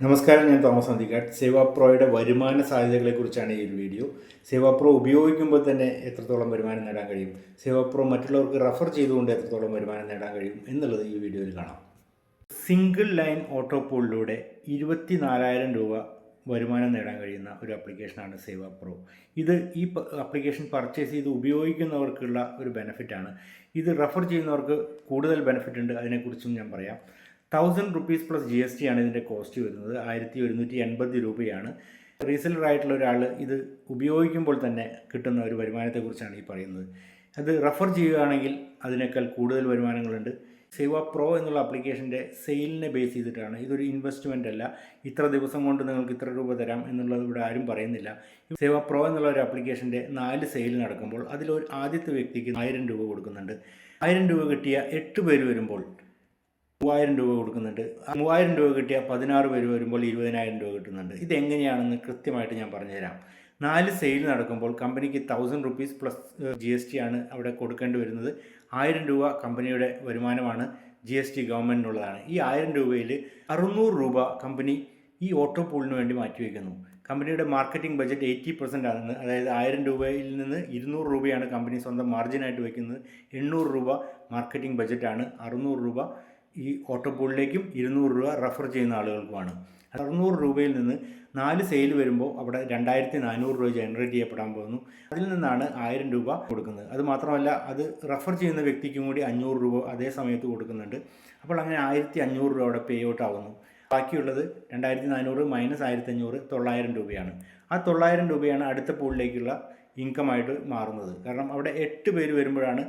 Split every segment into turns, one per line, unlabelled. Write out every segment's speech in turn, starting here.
നമസ്കാരം, ഞാൻ തോമസ് അന്തിക്കാട്. സേവാ പ്രോയുടെ വരുമാന സാധ്യതകളെക്കുറിച്ചാണ് ഈ ഒരു വീഡിയോ. സേവാ പ്രോ ഉപയോഗിക്കുമ്പോൾ തന്നെ എത്രത്തോളം വരുമാനം നേടാൻ കഴിയും, സേവാ പ്രോ മറ്റുള്ളവർക്ക് റെഫർ ചെയ്തുകൊണ്ട് എത്രത്തോളം വരുമാനം നേടാൻ കഴിയും എന്നുള്ളത് ഈ വീഡിയോയിൽ കാണാം. സിംഗിൾ ലൈൻ ഓട്ടോ പൂളിലൂടെ 24,000 രൂപ വരുമാനം നേടാൻ കഴിയുന്ന ഒരു ആപ്ലിക്കേഷനാണ് സേവാ പ്രോ. ഇത് ഈ ആപ്ലിക്കേഷൻ പർച്ചേസ് ചെയ്ത് ഉപയോഗിക്കുന്നവർക്കുള്ള ഒരു ബെനിഫിറ്റാണ്. ഇത് റെഫർ ചെയ്യുന്നവർക്ക് കൂടുതൽ ബെനിഫിറ്റ് ഉണ്ട്, അതിനെക്കുറിച്ചും ഞാൻ പറയാം. 1,000 പ്ലസ് GST ആണ് ഇതിൻ്റെ കോസ്റ്റ് വരുന്നത്. 1,180 രൂപയാണ്. റീസെല്ലറായിട്ടുള്ള ഒരാൾ ഇത് ഉപയോഗിക്കുമ്പോൾ തന്നെ കിട്ടുന്ന ഒരു വരുമാനത്തെക്കുറിച്ചാണ് ഈ പറയുന്നത്. അത് റെഫർ ചെയ്യുകയാണെങ്കിൽ അതിനേക്കാൾ കൂടുതൽ വരുമാനങ്ങളുണ്ട്. സേവാ പ്രോ എന്നുള്ള ആപ്ലിക്കേഷൻ്റെ സെയിലിനെ ബേസ് ചെയ്തിട്ടാണ്. ഇതൊരു ഇൻവെസ്റ്റ്മെൻ്റ് അല്ല, ഇത്ര ദിവസം കൊണ്ട് നിങ്ങൾക്ക് ഇത്ര രൂപ തരാം എന്നുള്ളത് ഇവിടെ ആരും പറയുന്നില്ല. സേവാ പ്രോ എന്നുള്ള ഒരു ആപ്ലിക്കേഷൻ്റെ 4 സെയിൽ നടക്കുമ്പോൾ അതിലൊരു ആദ്യത്തെ വ്യക്തിക്ക് 1,000 രൂപ കൊടുക്കുന്നുണ്ട്. 1,000 രൂപ കിട്ടിയ 8 പേര് വരുമ്പോൾ 3,000 രൂപ കൊടുക്കുന്നുണ്ട്. 3,000 രൂപ കിട്ടിയ 16 പേര് വരുമ്പോൾ 20,000 രൂപ കിട്ടുന്നുണ്ട്. ഇതെങ്ങനെയാണെന്ന് കൃത്യമായിട്ട് ഞാൻ പറഞ്ഞുതരാം. 4 സെയിൽ നടക്കുമ്പോൾ കമ്പനിക്ക് 1,000 പ്ലസ് GST ആണ് അവിടെ കൊടുക്കേണ്ടി വരുന്നത്. 1,000 രൂപ കമ്പനിയുടെ വരുമാനമാണ്, GST ഗവൺമെൻറ്റിനുള്ളതാണ്. ഈ 1,000 രൂപയിൽ 600 രൂപ കമ്പനി ഈ ഓട്ടോ പൂളിന് വേണ്ടി മാറ്റിവെക്കുന്നു. കമ്പനിയുടെ മാർക്കറ്റിംഗ് ബഡ്ജറ്റ് 80% ആണെന്ന്, അതായത് 1,000 രൂപയിൽ നിന്ന് 200 രൂപയാണ് കമ്പനി സ്വന്തം മാർജിനായിട്ട് വയ്ക്കുന്നത്. 800 രൂപ മാർക്കറ്റിംഗ് ബഡ്ജറ്റാണ്. 600 രൂപ ഈ ഓട്ടോ പൂളിലേക്കും 200 രൂപ റെഫർ ചെയ്യുന്ന ആളുകൾക്കുമാണ്. 600 രൂപയിൽ നിന്ന് 4 സെയിൽ വരുമ്പോൾ അവിടെ 2,400 രൂപ ജനറേറ്റ് ചെയ്യപ്പെടാൻ പോകുന്നു. അതിൽ നിന്നാണ് 1,000 രൂപ കൊടുക്കുന്നത്. അത് മാത്രമല്ല, അത് റെഫർ ചെയ്യുന്ന വ്യക്തിക്കും കൂടി 500 രൂപ അതേ സമയത്ത് കൊടുക്കുന്നുണ്ട്. അപ്പോൾ അങ്ങനെ 1,500 രൂപ അവിടെ പേ ഔട്ട് ആവുന്നു. ബാക്കിയുള്ളത് 2,400 മൈനസ് 1,500 9,000 രൂപയാണ്. ആ 9,000 രൂപയാണ് അടുത്ത പൂളിലേക്കുള്ള ഇൻകമായിട്ട് മാറുന്നത്. കാരണം അവിടെ 8 പേര് വരുമ്പോഴാണ്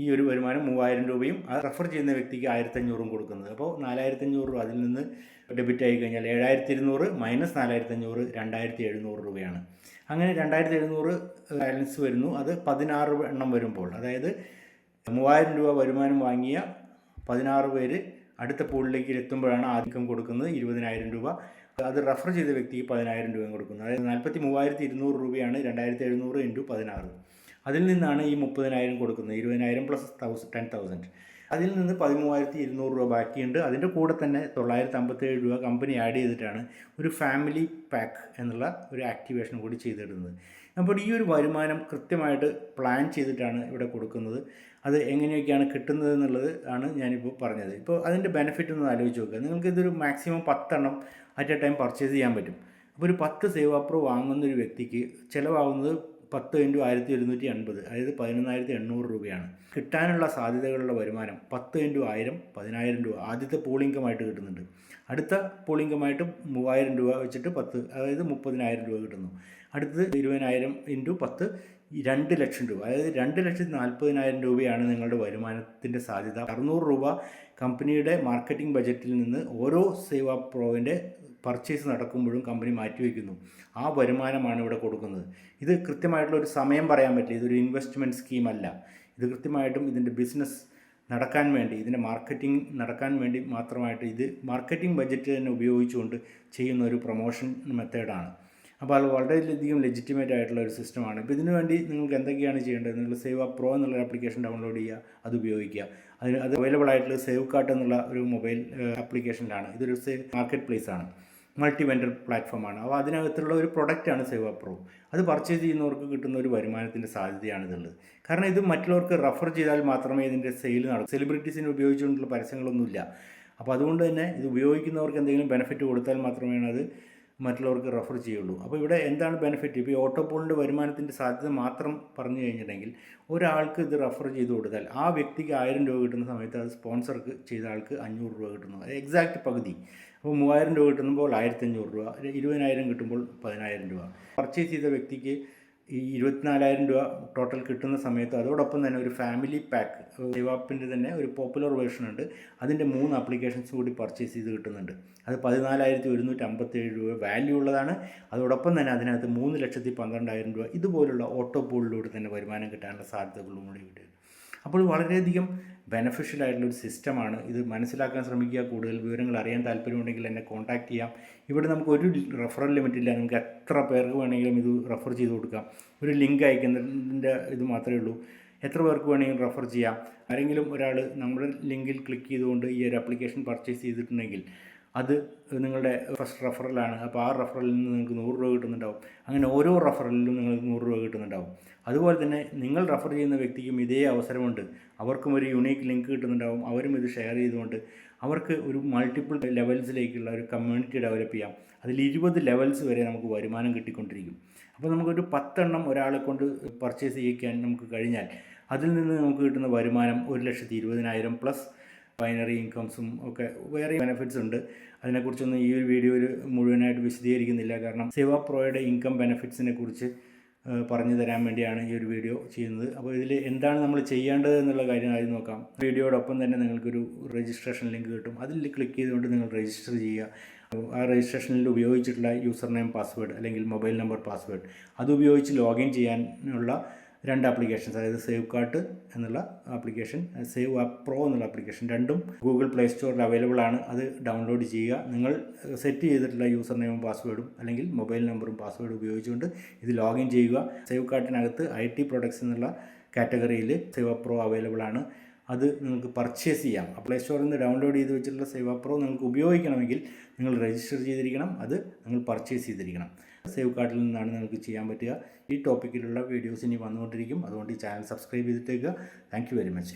ഈ ഒരു വരുമാനം 3,000 രൂപയും ആ റെഫർ ചെയ്യുന്ന വ്യക്തിക്ക് 1,500 കൊടുക്കുന്നത്. അപ്പോൾ 4,500 രൂപ അതിൽ നിന്ന് ഡെബിറ്റ് ആയി കഴിഞ്ഞാൽ 7,200 മൈനസ് 4,500 2,700 രൂപയാണ്. അങ്ങനെ 2,700 ബാലൻസ് വരുന്നു. അത് 16 എണ്ണം വരുമ്പോൾ, അതായത് 3,000 രൂപ വരുമാനം വാങ്ങിയ 16 പേര് അടുത്ത പൂളിലേക്ക് എത്തുമ്പോഴാണ് ആദ്യം കൊടുക്കുന്നത് 20,000 രൂപ. അത് റെഫർ ചെയ്ത വ്യക്തിക്ക് 10,000 രൂപയും കൊടുക്കുന്നത്. അതായത് 43,200 രൂപയാണ് 2,700 ഇൻറ്റു 16. അതിൽ നിന്നാണ് ഈ 30,000 കൊടുക്കുന്നത്. 20,000 പ്ലസ് 10,000. അതിൽ നിന്ന് 13,200 രൂപ ബാക്കിയുണ്ട്. അതിൻ്റെ കൂടെ തന്നെ 957 രൂപ കമ്പനി ആഡ് ചെയ്തിട്ടാണ് ഒരു ഫാമിലി പാക്ക് എന്നുള്ള ഒരു ആക്ടിവേഷൻ കൂടി ചെയ്തിടുന്നത്. അപ്പോൾ ഈ ഒരു വരുമാനം കൃത്യമായിട്ട് പ്ലാൻ ചെയ്തിട്ടാണ് ഇവിടെ കൊടുക്കുന്നത്. അത് എങ്ങനെയൊക്കെയാണ് കിട്ടുന്നത് എന്നുള്ളത് ആണ് ഞാനിപ്പോൾ പറഞ്ഞത്. ഇപ്പോൾ അതിൻ്റെ ബെനിഫിറ്റ് ഒന്ന് ആലോചിച്ച് നോക്കുക. നിങ്ങൾക്കിതൊരു മാക്സിമം 10 എണ്ണം അറ്റ് എ ടൈം പർച്ചേസ് ചെയ്യാൻ പറ്റും. അപ്പോൾ ഒരു 10 സേവാ പ്രോ വാങ്ങുന്നൊരു വ്യക്തിക്ക് ചിലവാകുന്നത് 10 × 1,180, അതായത് 11,800 രൂപയാണ്. കിട്ടാനുള്ള സാധ്യതകളുള്ള വരുമാനം 10 × 1,000 10,000 രൂപ ആദ്യത്തെ പൂൾ ഇൻകമായിട്ട് കിട്ടുന്നുണ്ട്. അടുത്ത പൂൾ ഇൻകമായിട്ട് 3,000 രൂപ വെച്ചിട്ട് 10, അതായത് 30,000 രൂപ കിട്ടുന്നു. അടുത്തത് 20,000 ഇൻറ്റു 10 2,00,000 രൂപ, അതായത് 2,40,000 രൂപയാണ് നിങ്ങളുടെ വരുമാനത്തിൻ്റെ സാധ്യത. 600 രൂപ കമ്പനിയുടെ മാർക്കറ്റിംഗ് ബജറ്റിൽ നിന്ന് ഓരോ സേവാ പ്രോവിൻ്റെ പർച്ചേസ് നടക്കുമ്പോഴും കമ്പനി മാറ്റിവെക്കുന്നു. ആ വരുമാനമാണ് ഇവിടെ കൊടുക്കുന്നത്. ഇത് കൃത്യമായിട്ടുള്ള ഒരു സമയം പറയാൻ പറ്റില്ല. ഇതൊരു ഇൻവെസ്റ്റ്മെൻറ്റ് സ്കീമല്ല. ഇത് കൃത്യമായിട്ടും ഇതിൻ്റെ ബിസിനസ് നടക്കാൻ വേണ്ടി, ഇതിൻ്റെ മാർക്കറ്റിംഗ് നടക്കാൻ വേണ്ടി മാത്രമായിട്ട് ഇത് മാർക്കറ്റിംഗ് ബഡ്ജറ്റ് തന്നെ ഉപയോഗിച്ചുകൊണ്ട് ചെയ്യുന്ന ഒരു പ്രൊമോഷൻ മെത്തേഡാണ്. അപ്പോൾ അത് വളരെയധികം ലെജിറ്റിമേറ്റ് ആയിട്ടുള്ള ഒരു സിസ്റ്റമാണ്. ഇപ്പോൾ ഇതിനു വേണ്ടി നിങ്ങൾക്ക് എന്തൊക്കെയാണ് ചെയ്യേണ്ടത്? നിങ്ങൾ സേവാ പ്രോ എന്നുള്ള ആപ്ലിക്കേഷൻ ഡൗൺലോഡ് ചെയ്യുക, അത് ഉപയോഗിക്കുക. അത് അവൈലബിൾ ആയിട്ടുള്ള സേവ് കാർട്ട് എന്നുള്ള ഒരു മൊബൈൽ ആപ്ലിക്കേഷനിലാണ്. ഇതൊരു മാർക്കറ്റ് പ്ലേസ് ആണ്, മൾട്ടി വെൻഡർ പ്ലാറ്റ്ഫോമാണ്. അപ്പോൾ അതിനകത്തുള്ള ഒരു പ്രൊഡക്റ്റാണ് സേവാ പ്രോ. അത് പർച്ചേസ് ചെയ്യുന്നവർക്ക് കിട്ടുന്ന ഒരു വരുമാനത്തിൻ്റെ സാധ്യതയാണിതുള്ളത്. കാരണം ഇത് മറ്റുള്ളവർക്ക് റെഫർ ചെയ്താൽ മാത്രമേ ഇതിൻ്റെ സെയിൽ നടക്കൂ. സെലിബ്രിറ്റീസിനെ ഉപയോഗിച്ചുകൊണ്ടുള്ള പരസ്യങ്ങളൊന്നുമില്ല. അപ്പോൾ അതുകൊണ്ട് തന്നെ ഇത് ഉപയോഗിക്കുന്നവർക്ക് എന്തെങ്കിലും ബെനിഫിറ്റ് കൊടുത്താൽ മാത്രമേ അത് മറ്റുള്ളവർക്ക് റെഫർ ചെയ്യുള്ളൂ. അപ്പോൾ ഇവിടെ എന്താണ് ബെനിഫിറ്റ്? ഇപ്പോൾ ഈ ഓട്ടോ പൂളിൻ്റെ വരുമാനത്തിൻ്റെ സാധ്യത മാത്രം പറഞ്ഞു കഴിഞ്ഞിട്ടുണ്ടെങ്കിൽ ഒരാൾക്ക് ഇത് റെഫർ ചെയ്ത് കൊടുത്താൽ ആ വ്യക്തിക്ക് 1,000 രൂപ കിട്ടുന്ന സമയത്ത് അത് സ്പോൺസർക്ക് ചെയ്ത ആൾക്ക് 500 രൂപ കിട്ടുന്നു. അത് എക്സാക്റ്റ് പകുതി. അപ്പോൾ 3,000 രൂപ കിട്ടുമ്പോൾ 1,500 രൂപ, 20,000 കിട്ടുമ്പോൾ 10,000 രൂപ. പർച്ചേസ് ചെയ്ത വ്യക്തിക്ക് ഈ 24,000 രൂപ ടോട്ടൽ കിട്ടുന്ന സമയത്ത് അതോടൊപ്പം തന്നെ ഒരു ഫാമിലി പാക്ക്, സേവാപ്പിൻ്റെ തന്നെ ഒരു പോപ്പുലർ വേർഷൻ ഉണ്ട്. അതിൻ്റെ 3 ആപ്ലിക്കേഷൻസ് കൂടി പർച്ചേസ് ചെയ്ത് കിട്ടുന്നുണ്ട്. അത് 14,157 രൂപ വാല്യൂ ഉള്ളതാണ്. അതോടൊപ്പം തന്നെ അതിനകത്ത് 3,12,000 രൂപ ഇതുപോലുള്ള ഓട്ടോ പൂളിലൂടെ തന്നെ വരുമാനം കിട്ടാനുള്ള സാധ്യതകളും കൂടി കിട്ടും. അപ്പോൾ വളരെയധികം ബെനഫിഷ്യൽ ആയിട്ടുള്ളൊരു സിസ്റ്റമാണ്. ഇത് മനസ്സിലാക്കാൻ ശ്രമിക്കുക. കൂടുതൽ വിവരങ്ങൾ അറിയാൻ താല്പര്യമുണ്ടെങ്കിൽ എന്നെ കോൺടാക്റ്റ് ചെയ്യാം. ഇവിടെ നമുക്ക് ഒരു റെഫറൽ ലിമിറ്റ് ഇല്ല. നമുക്ക് എത്ര പേർക്ക് വേണമെങ്കിലും ഇത് റെഫർ ചെയ്ത് കൊടുക്കാം. ഒരു ലിങ്ക് അയക്കുന്നതിൻ്റെ ഇത് മാത്രമേ ഉള്ളൂ. എത്ര പേർക്ക് വേണമെങ്കിലും റെഫർ ചെയ്യാം. ആരെങ്കിലും ഒരാൾ നമ്മുടെ ലിങ്കിൽ ക്ലിക്ക് ചെയ്തുകൊണ്ട് ഈ ഒരു ആപ്ലിക്കേഷൻ പർച്ചേസ് ചെയ്തിട്ടുണ്ടെങ്കിൽ അത് നിങ്ങളുടെ ഫസ്റ്റ് റെഫറലാണ്. അപ്പോൾ ആ റെഫറലിൽ നിന്ന് നിങ്ങൾക്ക് 100 രൂപ കിട്ടുന്നുണ്ടാവും. അങ്ങനെ ഓരോ റെഫറലിലും നിങ്ങൾക്ക് 100 രൂപ കിട്ടുന്നുണ്ടാവും. അതുപോലെ തന്നെ നിങ്ങൾ റെഫർ ചെയ്യുന്ന വ്യക്തിക്കും ഇതേ അവസരമുണ്ട്. അവർക്കും ഒരു യുണീക്ക് ലിങ്ക് കിട്ടുന്നുണ്ടാവും. അവരും ഇത് ഷെയർ ചെയ്തുകൊണ്ട് അവർക്ക് ഒരു മൾട്ടിപ്പിൾ ലെവൽസിലേക്കുള്ള ഒരു കമ്മ്യൂണിറ്റി ഡെവലപ്പ് ചെയ്യാം. അതിൽ 20 ലെവൽസ് വരെ നമുക്ക് വരുമാനം കിട്ടിക്കൊണ്ടിരിക്കും. അപ്പോൾ നമുക്കൊരു 10 എണ്ണം ഒരാളെ കൊണ്ട് പർച്ചേസ് ചെയ്യിക്കാൻ നമുക്ക് കഴിഞ്ഞാൽ അതിൽ നിന്ന് നമുക്ക് കിട്ടുന്ന വരുമാനം 1,20,000 പ്ലസ് ബൈനറി ഇൻകംസും ഒക്കെ വേറെ ബെനിഫിറ്റ്സ് ഉണ്ട്. അതിനെക്കുറിച്ചൊന്നും ഈ ഒരു വീഡിയോയിൽ മുഴുവനായിട്ട് വിശദീകരിക്കുന്നില്ല. കാരണം സേവ പ്രോയുടെ ഇൻകം ബെനിഫിറ്റ്സിനെ കുറിച്ച് പറഞ്ഞു തരാൻ വേണ്ടിയാണ് ഈ ഒരു വീഡിയോ ചെയ്യുന്നത്. അപ്പോൾ ഇതിൽ എന്താണ് നമ്മൾ ചെയ്യേണ്ടത് എന്നുള്ള കാര്യം ആദ്യം നോക്കാം. വീഡിയോടൊപ്പം തന്നെ നിങ്ങൾക്കൊരു രജിസ്ട്രേഷൻ ലിങ്ക് കിട്ടും. അതിൽ ക്ലിക്ക് ചെയ്തുകൊണ്ട് നിങ്ങൾ രജിസ്റ്റർ ചെയ്യുക. ആ രജിസ്ട്രേഷനിൽ ഉപയോഗിച്ചിട്ടുള്ള യൂസർ നെയിം പാസ്വേഡ് അല്ലെങ്കിൽ മൊബൈൽ നമ്പർ പാസ്വേഡ് അത് ഉപയോഗിച്ച് ലോഗിൻ ചെയ്യാനുള്ള 2 ആപ്ലിക്കേഷൻസ്, അതായത് സേവ് കാർട്ട് എന്നുള്ള ആപ്ലിക്കേഷൻ, സേവ് ആപ്പ് പ്രോ എന്നുള്ള ആപ്ലിക്കേഷൻ, രണ്ടും ഗൂഗിൾ പ്ലേ സ്റ്റോറിൽ അവൈലബിൾ ആണ്. അത് ഡൗൺലോഡ് ചെയ്യുക. നിങ്ങൾ സെറ്റ് ചെയ്തിട്ടുള്ള യൂസർ നെയിമും പാസ്വേഡും അല്ലെങ്കിൽ മൊബൈൽ നമ്പറും പാസ്വേഡും ഉപയോഗിച്ചുകൊണ്ട് ഇത് ലോഗിൻ ചെയ്യുക. സേവ് കാർട്ടിനകത്ത് IT പ്രൊഡക്ട്സ് എന്നുള്ള കാറ്റഗറിയിൽ സേവ് പ്രോ അവൈലബിൾ ആണ്. അത് നിങ്ങൾക്ക് പർച്ചേസ് ചെയ്യാം. പ്ലേ സ്റ്റോറിൽ നിന്ന് ഡൗൺലോഡ് ചെയ്ത് വെച്ചിട്ടുള്ള സേവ് പ്രോ നിങ്ങൾക്ക് ഉപയോഗിക്കണമെങ്കിൽ നിങ്ങൾ രജിസ്റ്റർ ചെയ്തിരിക്കണം. അത് നിങ്ങൾ പർച്ചേസ് ചെയ്തിരിക്കണം. സേവ് കാർട്ടിൽ നിന്നാണ് നിങ്ങൾക്ക് ചെയ്യാൻ പറ്റുക. ഈ ടോപ്പിക്കിലുള്ള വീഡിയോസ് ഇനി വന്നുകൊണ്ടിരിക്കും. അതുകൊണ്ട് ഈ ചാനൽ സബ്സ്ക്രൈബ് ചെയ്തിട്ടേക്കുക. Thank you very much.